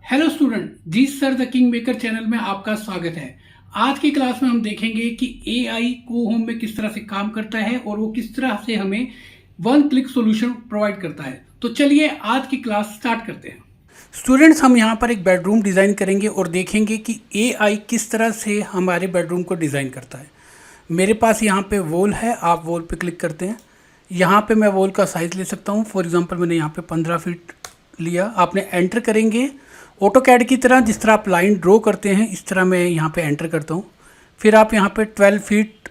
Hello student, जी sir the king maker channel में आपका स्वागत है। आज की क्लास में हम देखेंगे कि एआई को होम में किस तरह से काम करता है और वो किस तरह से हमें वन क्लिक सॉल्यूशन प्रोवाइड करता है। तो चलिए आज की क्लास स्टार्ट करते हैं। स्टूडेंट्स, हम यहाँ पर एक बेडरूम डिज़ाइन करेंगे और देखेंगे कि एआई किस तरह से हमारे बेडरूम को डिज़ाइन करता है। मेरे पास यहाँ पे वॉल है, आप वॉल पे क्लिक करते हैं। यहाँ पे मैं वॉल का साइज़ ले सकता हूँ। फॉर एग्जांपल मैंने यहाँ पे 15 फीट लिया। आपने एंटर करेंगे ऑटो कैड की तरह, जिस तरह आप लाइन ड्रॉ करते हैं इस तरह मैं यहाँ पे एंटर करता हूँ। फिर आप यहाँ पे 12 फीट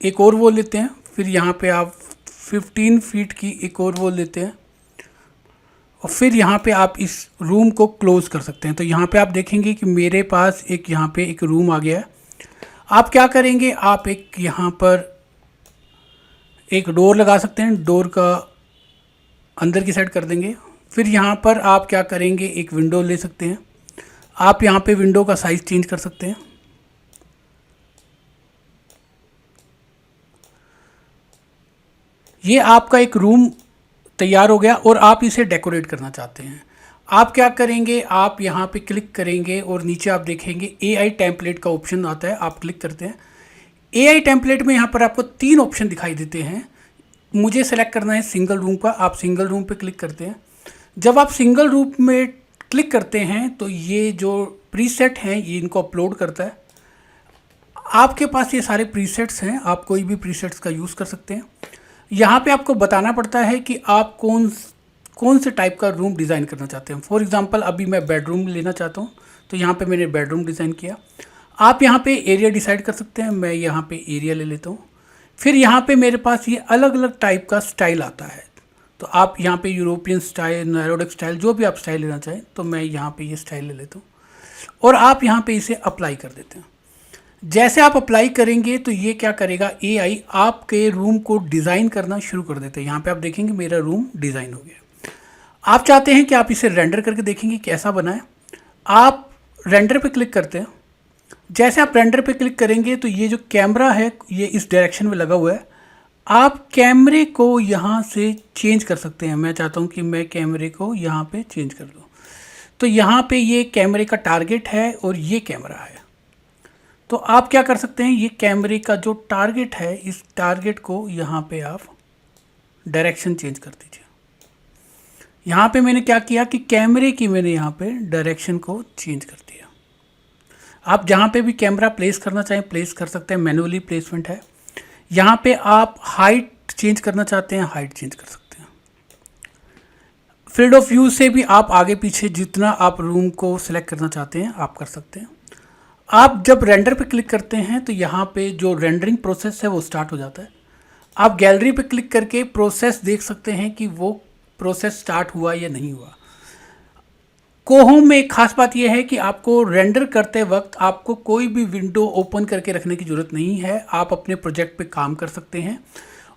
एक और वॉल लेते हैं। फिर यहाँ पे आप 15 फीट की एक और वॉल लेते हैं और फिर यहाँ पे आप इस रूम को क्लोज़ कर सकते हैं। तो यहाँ पे आप देखेंगे कि मेरे पास एक यहाँ पे एक रूम आ गया है। आप क्या करेंगे, आप एक यहाँ पर एक डोर लगा सकते हैं, डोर का अंदर की साइड कर देंगे। फिर यहाँ पर आप क्या करेंगे, एक विंडो ले सकते हैं। आप यहाँ पे विंडो का साइज़ चेंज कर सकते हैं। ये आपका एक रूम तैयार हो गया और आप इसे डेकोरेट करना चाहते हैं। आप क्या करेंगे, आप यहाँ पे क्लिक करेंगे और नीचे आप देखेंगे एआई टेम्पलेट का ऑप्शन आता है। आप क्लिक करते हैं। एआई टेम्पलेट में यहाँ पर आपको 3 ऑप्शन दिखाई देते हैं। मुझे सेलेक्ट करना है सिंगल रूम का। आप सिंगल रूम पे क्लिक करते हैं। जब आप सिंगल रूम में क्लिक करते हैं तो ये जो प्रीसेट हैं ये इनको अपलोड करता है। आपके पास ये सारे प्रीसेट्स हैं, आप कोई भी प्रीसेट्स का यूज़ कर सकते हैं। यहाँ पे आपको बताना पड़ता है कि आप कौन से टाइप का रूम डिज़ाइन करना चाहते हैं। फॉर एग्जांपल अभी मैं बेडरूम लेना चाहता हूँ, तो यहाँ पे मैंने बेडरूम डिज़ाइन किया। आप यहाँ पे एरिया डिसाइड कर सकते हैं। मैं यहाँ पे एरिया ले लेता हूँ। फिर यहाँ पे मेरे पास ये अलग अलग टाइप का स्टाइल आता है। तो आप यहाँ पे यूरोपियन स्टाइल, नैरोडेक स्टाइल, जो भी आप स्टाइल लेना चाहें, तो मैं यहाँ पे ये स्टाइल ले लेता हूँ और आप यहाँ पे इसे अप्लाई कर देते हैं। जैसे आप अप्लाई करेंगे तो ये क्या करेगा, एआई आपके रूम को डिज़ाइन करना शुरू कर देते हैं। यहाँ पे आप देखेंगे मेरा रूम डिज़ाइन हो गया। आप चाहते हैं कि आप इसे रेंडर करके देखेंगे कैसा बना है। आप रेंडर पे क्लिक करते हैं। जैसे आप रेंडर पे क्लिक करेंगे तो ये जो कैमरा है ये इस डायरेक्शन में लगा हुआ है। आप कैमरे को यहाँ से चेंज कर सकते हैं। मैं चाहता हूँ कि मैं कैमरे को यहाँ पे चेंज कर दूँ। तो यहाँ पे ये कैमरे का टारगेट है और ये कैमरा है। तो आप क्या कर सकते हैं, ये कैमरे का जो टारगेट है इस टारगेट को यहाँ पे आप डायरेक्शन चेंज कर दीजिए। यहाँ पे मैंने क्या किया कि कैमरे की मैंने यहाँ पे डायरेक्शन को चेंज कर दिया। आप जहाँ पे भी कैमरा प्लेस करना चाहें प्लेस कर सकते हैं। मैनुअली प्लेसमेंट है। यहाँ पे आप हाइट चेंज करना चाहते हैं, हाइट चेंज कर सकते हैं। फील्ड ऑफ व्यू से भी आप आगे पीछे जितना आप रूम को सिलेक्ट करना चाहते हैं आप कर सकते हैं। आप जब रेंडर पे क्लिक करते हैं तो यहाँ पे जो रेंडरिंग प्रोसेस है वो स्टार्ट हो जाता है। आप गैलरी पे क्लिक करके प्रोसेस देख सकते हैं कि वो प्रोसेस स्टार्ट हुआ या नहीं हुआ। कोहोम में एक खास बात यह है कि आपको रेंडर करते वक्त आपको कोई भी विंडो ओपन करके रखने की ज़रूरत नहीं है। आप अपने प्रोजेक्ट पे काम कर सकते हैं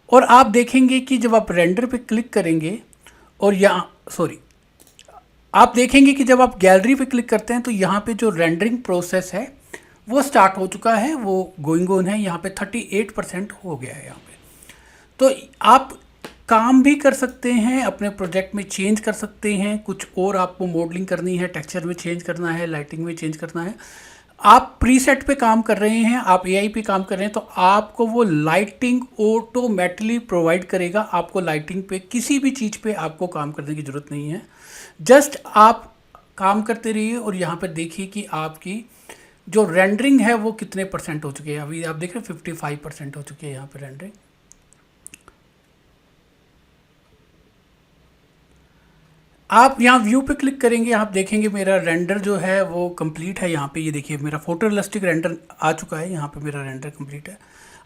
और आप देखेंगे कि जब आप रेंडर पे क्लिक करेंगे और आप देखेंगे कि जब आप गैलरी पे क्लिक करते हैं तो यहाँ पे जो रेंडरिंग प्रोसेस है वो स्टार्ट हो चुका है, वो गोइंग ऑन है। यहाँ पे 38% हो गया है यहाँ पे। तो आप काम भी कर सकते हैं, अपने प्रोजेक्ट में चेंज कर सकते हैं। कुछ और आपको मॉडलिंग करनी है, टेक्सचर में चेंज करना है, लाइटिंग में चेंज करना है। आप प्रीसेट पे काम कर रहे हैं, आप एआई पे काम कर रहे हैं, तो आपको वो लाइटिंग ऑटोमेटिकली प्रोवाइड करेगा। आपको लाइटिंग पे किसी भी चीज़ पे आपको काम करने की ज़रूरत नहीं है। जस्ट आप काम करते रहिए और यहाँ पर देखिए कि आपकी जो रेंडरिंग है वो कितने परसेंट हो चुके हैं। अभी आप देख रहे हैं 55% हो चुकी है यहाँ पे रेंडरिंग। आप यहाँ व्यू पे क्लिक करेंगे, आप देखेंगे मेरा रेंडर जो है वो कंप्लीट है। यहाँ पे ये देखिए मेरा फोटोरियलिस्टिक रेंडर आ चुका है। यहाँ पे मेरा रेंडर कंप्लीट है।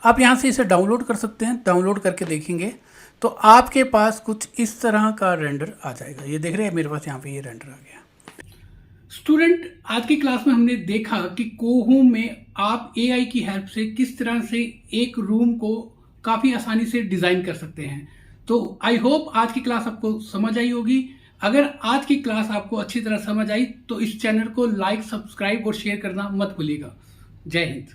आप यहाँ से इसे डाउनलोड कर सकते हैं। डाउनलोड करके देखेंगे तो आपके पास कुछ इस तरह का रेंडर आ जाएगा। ये देख रहे हैं मेरे पास यहाँ पे ये रेंडर आ गया। स्टूडेंट, आज की क्लास में हमने देखा कि कोहोम में आप एआई की हेल्प से किस तरह से एक रूम को काफ़ी आसानी से डिज़ाइन कर सकते हैं। तो आई होप आज की क्लास आपको समझ आई होगी। अगर आज की क्लास आपको अच्छी तरह समझ आई तो इस चैनल को लाइक, सब्सक्राइब और शेयर करना मत भूलिएगा। जय हिंद।